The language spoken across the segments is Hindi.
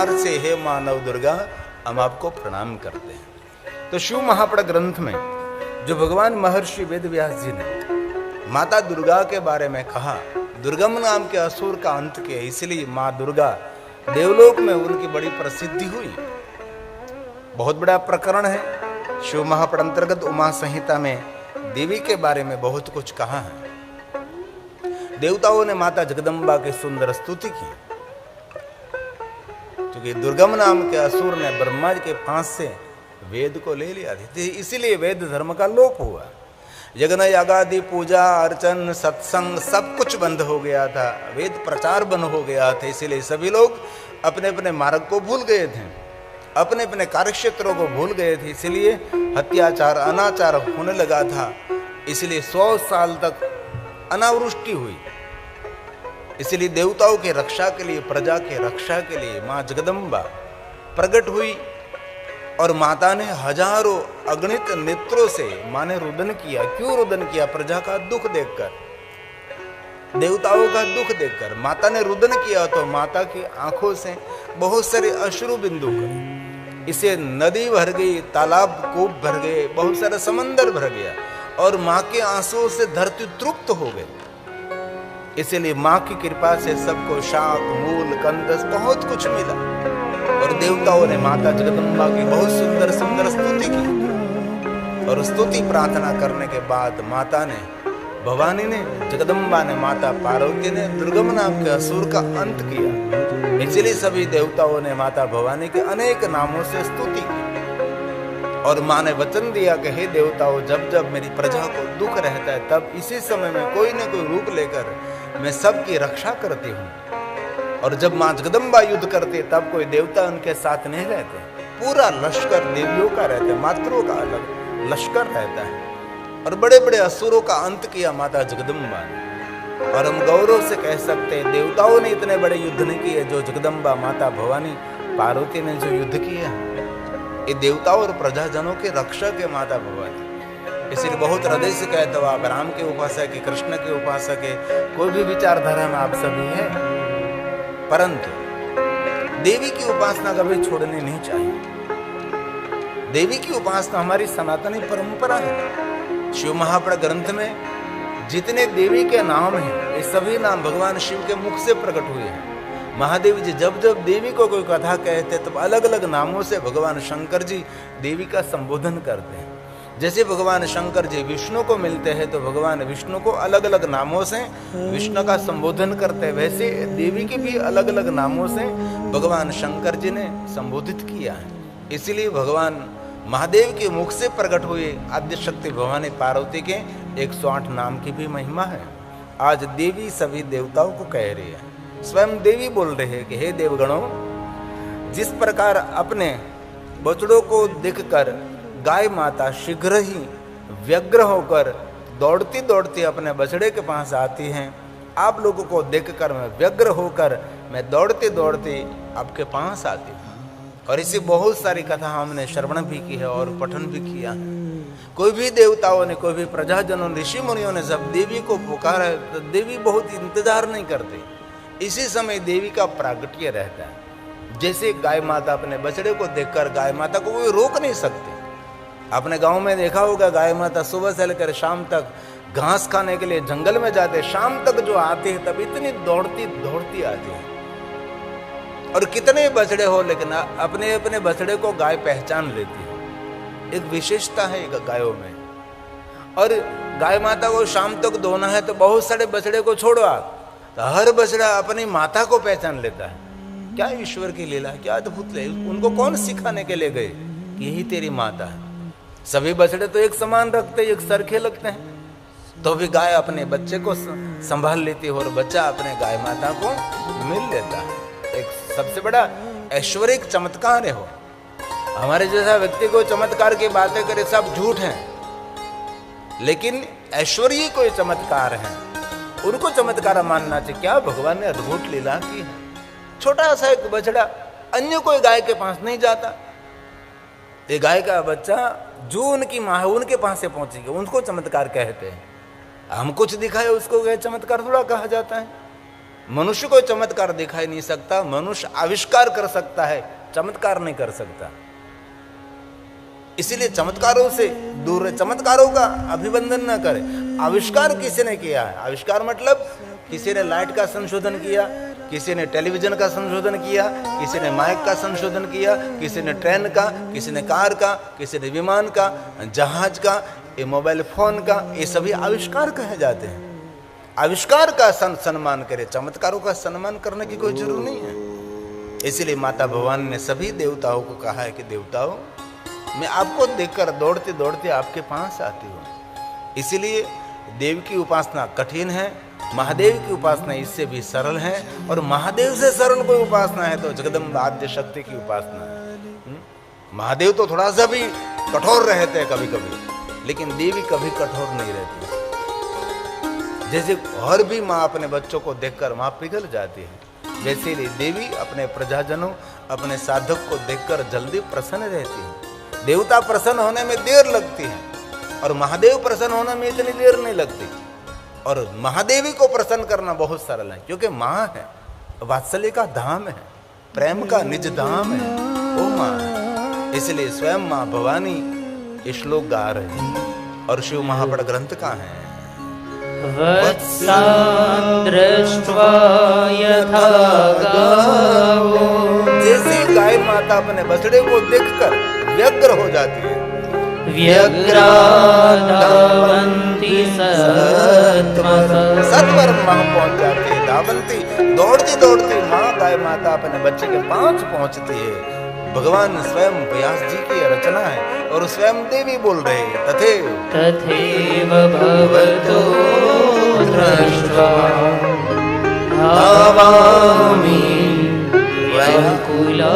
प्रकार से हे मानव दुर्गा हम आपको प्रणाम करते हैं। तो शिव महापुराण ग्रंथ में जो भगवान महर्षि वेदव्यास जी ने माता दुर्गा के बारे में कहा, दुर्गम नाम के असुर का अंत किया, इसलिए माँ दुर्गा देवलोक में उनकी बड़ी प्रसिद्धि हुई। बहुत बड़ा प्रकरण है। शिव महापुराण अंतर्गत उमा संहिता में देवी के बारे में बहुत कुछ कहा है। देवताओं ने माता जगदम्बा की सुंदर स्तुति की, क्योंकि दुर्गम नाम के असुर ने ब्रह्मा जी के फांस से वेद को ले लिया था, इसीलिए वेद धर्म का लोप हुआ। यज्ञ यागादि पूजा अर्चन सत्संग सब कुछ बंद हो गया था, वेद प्रचार बंद हो गया था। इसीलिए सभी लोग अपने अपने मार्ग को भूल गए थे, अपने अपने कार्यक्षेत्रों को भूल गए थे। इसलिए अत्याचार अनाचार होने लगा था। इसलिए 100 साल तक अनावृष्टि हुई। इसलिए देवताओं की रक्षा के लिए, प्रजा की रक्षा के लिए माँ जगदम्बा प्रकट हुई और माता ने हजारों अगणित नेत्रों से माँ ने रुदन किया। क्यों रुदन किया? प्रजा का दुख देखकर, देवताओं का दुख देखकर माता ने रुदन किया। तो माता की आंखों से बहुत सारे अश्रु बिंदु कर इसे नदी भर गई, तालाब कूप भर गए, बहुत सारा समंदर भर गया और माँ के आंसुओं से धरती तृप्त हो गई। इसलिए माँ की कृपा से सबको शाक मूल कंदस बहुत कुछ मिला और देवताओं ने माता जगदम्बा की बहुत सुंदर सुंदर स्तुति की। और स्तुति प्रार्थना करने के बाद माता ने, भवानी ने, जगदम्बा ने, माता पार्वती ने दुर्गम नाम के असुर का अंत किया। इसलिए सभी देवताओं ने माता भवानी के अनेक नामों से स्तुति की। और माँ ने वचन दिया कि हे देवताओं, जब जब मेरी प्रजा को दुख रहता है तब इसी समय में कोई न कोई रूप लेकर मैं सबकी रक्षा करती हूँ। और जब माँ जगदम्बा युद्ध करते तब कोई देवता उनके साथ नहीं रहते, पूरा लश्कर देवियों का रहता है, मातरों का अलग लश्कर रहता है। और बड़े बड़े असुरों का अंत किया माता जगदम्बा ने। और हम गौरव से कह सकते हैं देवताओं ने इतने बड़े युद्ध नहीं किए जो जगदम्बा माता भवानी पार्वती ने जो युद्ध किया, ये देवताओं और प्रजाजनों के रक्षक है माता भवानी। इसलिए बहुत हृदय से कहते हो, आप राम के उपासक है, कृष्ण के उपासक है, कोई भी विचारधारा में आप सभी है, परंतु देवी की उपासना कभी छोड़नी नहीं चाहिए। देवी की उपासना हमारी सनातनी परंपरा है। शिव महापुराण ग्रंथ में जितने देवी के नाम हैं, ये सभी नाम भगवान शिव के मुख से प्रकट हुए हैं। महादेव जी जब जब देवी को कोई कथा कहते तब अलग अलग नामों से भगवान शंकर जी देवी का संबोधन करते हैं। जैसे भगवान शंकर जी विष्णु को मिलते हैं तो भगवान विष्णु को अलग अलग नामों से विष्णु का संबोधन करते हैं, वैसे देवी के भी अलग अलग नामों से भगवान शंकर जी ने संबोधित किया है। इसलिए भगवान महादेव के मुख से प्रकट हुए आद्य शक्ति भवानी पार्वती के 108 नाम की भी महिमा है। आज देवी सभी देवताओं को कह रही है, स्वयं देवी बोल रहे हैं कि हे देवगणों, जिस प्रकार अपने बछड़ों को देखकर गाय माता शीघ्र ही व्यग्र होकर दौड़ती दौड़ती अपने बछड़े के पास आती हैं, आप लोगों को देखकर मैं व्यग्र होकर मैं दौड़ते दौड़ते आपके पास आती हूँ। और इसी बहुत सारी कथा हमने श्रवण भी की है और पठन भी किया है। कोई भी देवताओं ने, कोई भी प्रजाजनों, ऋषि मुनियों ने जब देवी को पुकारा तो देवी बहुत इंतजार नहीं करती, इसी समय देवी का प्रागट्य रहता है। जैसे गाय माता अपने बछड़े को देखकर गाय माता को कोई रोक नहीं सकती। आपने गांव में देखा होगा, गाय माता सुबह से लेकर शाम तक घास खाने के लिए जंगल में जाते, शाम तक जो आते हैं तब इतनी दौड़ती दौड़ती आती है। और कितने बछड़े हो लेकिन अपने अपने बछड़े को गाय पहचान लेती है। एक विशेषता है गायों में। और गाय माता को शाम तक धोना है तो बहुत सारे बछड़े को छोड़ो आप, तो हर बछड़ा अपनी माता को पहचान लेता है। क्या ईश्वर की लीला, क्या अद्भुत है। उनको कौन सिखाने के लिए गए कि यही तेरी माता है। सभी बछड़े तो एक समान रखते, एक सरखे लगते हैं, तो भी गाय अपने बच्चे को संभाल लेती है और बच्चा अपने गाय माता को मिल लेता है। एक सबसे बड़ा ऐश्वर्यिक चमत्कार है हो। हमारे जैसा व्यक्ति को चमत्कार की बातें करे सब झूठ हैं, लेकिन ऐश्वर्य कोई चमत्कार है, उनको चमत्कार मानना चाहिए। क्या भगवान ने अद्भुत लीला की है। छोटा सा एक बछड़ा अन्य कोई गाय के पास नहीं जाता, ये गाय का बच्चा जो उनकी माँ है उनके पास से पहुंचेगी, उनको चमत्कार कहते हैं। हम कुछ दिखाए उसको चमत्कार थोड़ा कहा जाता है। मनुष्य को चमत्कार दिखाई नहीं सकता, मनुष्य आविष्कार कर सकता है, चमत्कार नहीं कर सकता। इसीलिए चमत्कारों से दूर रहे, चमत्कारों का अभिवंदन न करे। आविष्कार किसी ने किया है, आविष्कार मतलब किसी ने लाइट का संशोधन किया, किसी ने टेलीविजन का संशोधन किया, किसी ने माइक का संशोधन किया, किसी ने ट्रेन का, किसी ने कार का, किसी ने विमान का, जहाज का, ये मोबाइल फोन का, ये सभी आविष्कार कहे जाते हैं। आविष्कार का सम्मान करे, चमत्कारों का सम्मान करने की कोई जरूरत नहीं है। इसलिए माता भवानी ने सभी देवताओं को कहा है कि देवताओं, मैं आपको देखकर दौड़ते दौड़ते आपके पास आती हूँ। इसलिए देव की उपासना कठिन है, महादेव की उपासना इससे भी सरल है, और महादेव से सरल कोई उपासना है तो जगदम्बा आद्य शक्ति की उपासना है। महादेव तो थोड़ा सा भी कठोर रहते हैं कभी कभी, लेकिन देवी कभी कठोर नहीं रहती। जैसे और भी माँ अपने बच्चों को देखकर माँ पिघल जाती है, वैसे ही देवी अपने प्रजाजनों, अपने साधक को देखकर जल्दी प्रसन्न रहती है। देवता प्रसन्न होने में देर लगती है और महादेव प्रसन्न होने में इतनी देर नहीं लगती। और महादेवी को प्रसन्न करना बहुत सरल है, क्योंकि माँ है, वात्सल्य का धाम है, प्रेम का निज धाम है, वो माँ है। इसलिए स्वयं माँ भवानी ये श्लोक गा रहे हैं। और शिव महापड़ ग्रंथ का है, वत्सान् दृष्ट्वा यथा गावो, जैसे गाय माता अपने बछड़े को देखकर व्यग्र हो जाती है, व्यग्रा धावन्ति सत्वरं, सत्वरं माँ पहुंच जाती है। धावन्ति दौड़ती दौड़ती माँ गाय माता अपने बच्चे के पास पहुंचती है। भगवान स्वयं व्यास जी की रचना है और स्वयं देवी बोल रहे हैं, तथैव भवतो दृष्ट्वा धावामि व्याकुला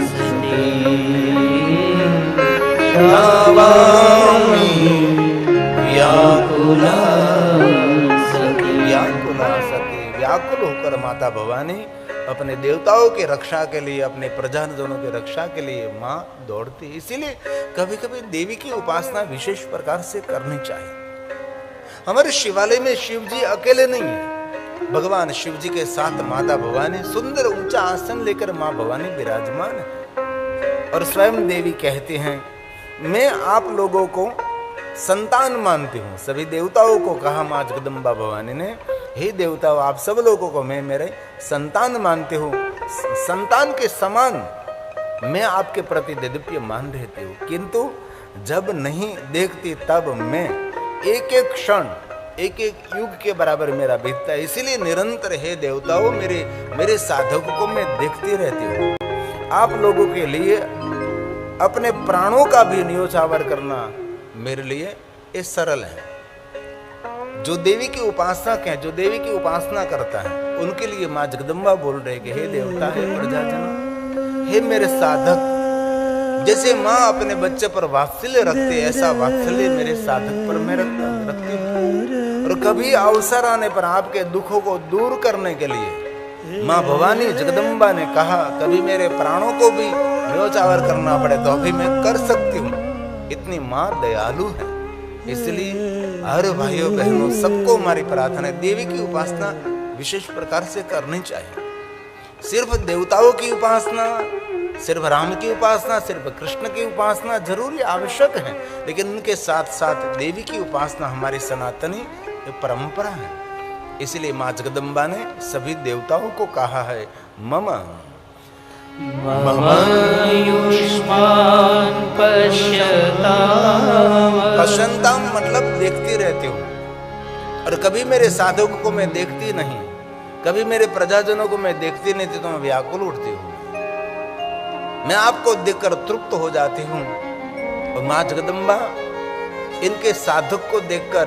सती, धावामि व्याकुला सती। व्याकुला सती, व्याकुल होकर माता भवानी अपने देवताओं की रक्षा के लिए, अपने प्रजाजनों की रक्षा के लिए माँ दौड़ती। इसीलिए कभी कभी देवी की उपासना विशेष प्रकार से करनी चाहिए। हमारे शिवालय में शिव जी अकेले नहीं है, भगवान शिव जी के साथ माता भवानी सुंदर ऊंचा आसन लेकर माँ भवानी विराजमान है। और स्वयं देवी कहती हैं, मैं आप लोगों को संतान मानती हूँ। सभी देवताओं को कहा माँ जगदम्बा भवानी ने, हे देवताओं, आप सब लोगों को मैं मेरे संतान मानती हूँ, संतान के समान मैं आपके प्रति दिव्य मान रहती हूँ। किंतु जब नहीं देखती तब मैं एक एक क्षण, एक एक युग के बराबर मेरा बीतता है। इसीलिए निरंतर हे देवताओं, मेरे साधकों को मैं देखती रहती हूँ। आप लोगों के लिए अपने प्राणों का भी न्योछावर करना मेरे लिए ये सरल है। जो देवी की उपासक है, जो देवी की उपासना करता है, उनके लिए माँ जगदम्बा बोल रहे कि हे देवता, हे प्रजाजन, हे मेरे साधक, जैसे माँ अपने बच्चे पर वात्सल्य रखते, ऐसा वात्सल्य मेरे साधक पर मैं रखती हूँ। और कभी अवसर आने पर आपके दुखों को दूर करने के लिए माँ भवानी जगदम्बा ने कहा, कभी मेरे प्राणों को भी न्योछावर करना पड़े तो अभी मैं कर सकती हूँ। इतनी माँ दयालु है। इसलिए हर भाइयों बहनों सबको हमारी प्रार्थना है, देवी की उपासना विशेष प्रकार से करनी चाहिए। सिर्फ देवताओं की उपासना, सिर्फ राम की उपासना, सिर्फ कृष्ण की उपासना जरूरी आवश्यक है, लेकिन उनके साथ साथ देवी की उपासना हमारी सनातनी परंपरा है। इसलिए माँ जगदम्बा ने सभी देवताओं को कहा है, मम युष्मान् पश्यन्ताम मतलब देखती रहती हूँ। और कभी मेरे साधकों को मैं देखती नहीं, कभी मेरे प्रजाजनों को मैं देखती नहीं थी तो मैं व्याकुल उठती हूँ, मैं आपको देखकर तृप्त हो जाती हूँ। और माँ जगदम्बा इनके साधक को देखकर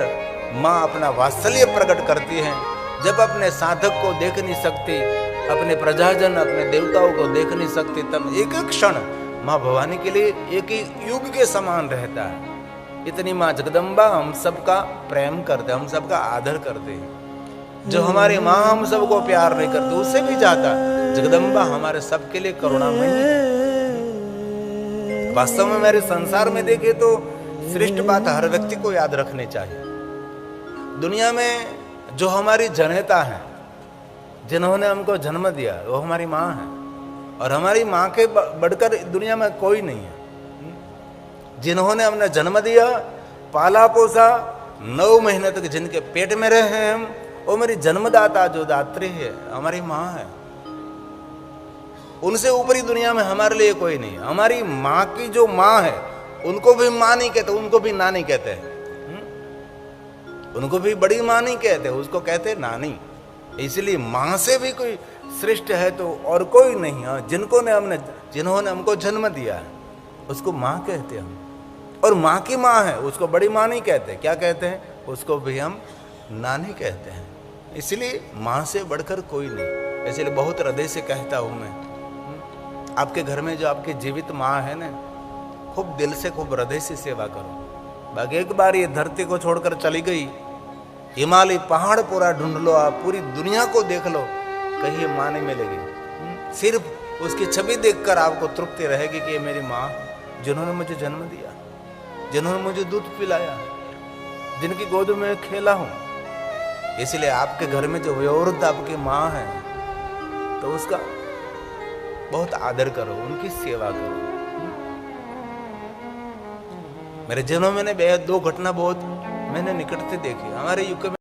माँ अपना वात्सल्य प्रकट करती है। जब अपने साधक को देख नहीं सकती, अपने प्रजाजन, अपने देवताओं को देख नहीं सकती, तब एक एक क्षण माँ भवानी के लिए एक ही युग के समान रहता है। इतनी माँ जगदम्बा हम सबका प्रेम करते, हम सबका आदर करते हैं। जो हमारी माँ हम सबको प्यार नहीं करती, उससे भी ज्यादा जगदम्बा हमारे सबके लिए करुणामयी है। वास्तव में मेरे संसार में देखे तो श्रेष्ठ बात हर व्यक्ति को याद रखनी चाहिए। दुनिया में जो हमारी जनता है, जिन्होंने हमको जन्म दिया वो हमारी माँ है, और हमारी माँ के बढ़कर दुनिया में कोई नहीं है। जिन्होंने हमने जन्म दिया, पाला पोसा, 9 महीने तक जिनके पेट में रहे हैं हम, वो मेरी जन्मदाता जो दात्री है हमारी माँ है। उनसे ऊपरी दुनिया में हमारे लिए कोई नहीं। हमारी माँ की जो माँ है उनको भी माँ नहीं कहते, उनको भी नानी कहते हैं। उनको भी बड़ी माँ नहीं कहते, उसको कहते नानी। इसलिए माँ से भी कोई श्रेष्ठ है तो और कोई नहीं है। जिन्होंने हमको जन्म दिया है उसको माँ कहते हैं हम, और माँ की माँ है उसको बड़ी माँ नहीं कहते। क्या कहते हैं? उसको भी हम नानी कहते हैं। इसलिए माँ से बढ़कर कोई नहीं। इसलिए बहुत हृदय से कहता हूँ मैं, आपके घर में जो आपकी जीवित माँ है ना, खूब दिल से खूब हृदय से सेवा करो। बाकी एक बार ये धरती को छोड़कर चली गई, हिमालय पहाड़ पूरा ढूंढ लो, आप पूरी दुनिया को देख लो, कहीं माँ नहीं मिलेगी। सिर्फ उसकी छवि देखकर आपको तृप्ति रहेगी कि ये मेरी माँ, जिन्होंने मुझे जन्म दिया, जिन्होंने मुझे दूध पिलाया, जिनकी गोद में खेला हूं। इसलिए आपके घर में जो वयोवृद्ध आपकी माँ है तो उसका बहुत आदर करो, उनकी सेवा करो। मेरे जीवन में 2 घटना बहुत मैंने निकट से देखी। हमारे युग में